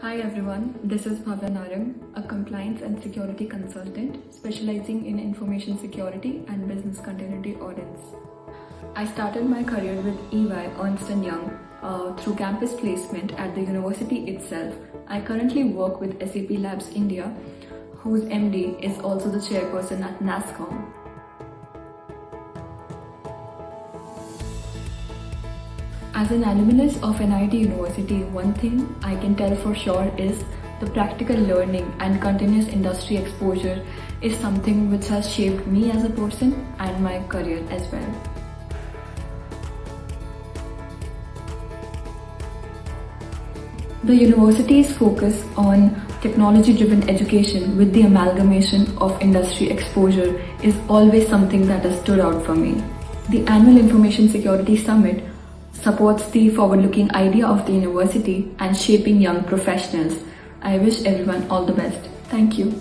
Hi everyone, this is Bhavya, a compliance and security consultant specializing in information security and business continuity audits. I started my career with EY Ernst & Young through campus placement at the university itself. I currently work with SAP Labs India, whose MD is also the chairperson at NASSCOM. As an alumnus of NIIT University, one thing I can tell for sure is the practical learning and continuous industry exposure is something which has shaped me as a person and my career as well. The university's focus on technology-driven education with the amalgamation of industry exposure is always something that has stood out for me. The annual Information Security Summit supports the forward-looking idea of the university and shaping young professionals. I wish everyone all the best. Thank you.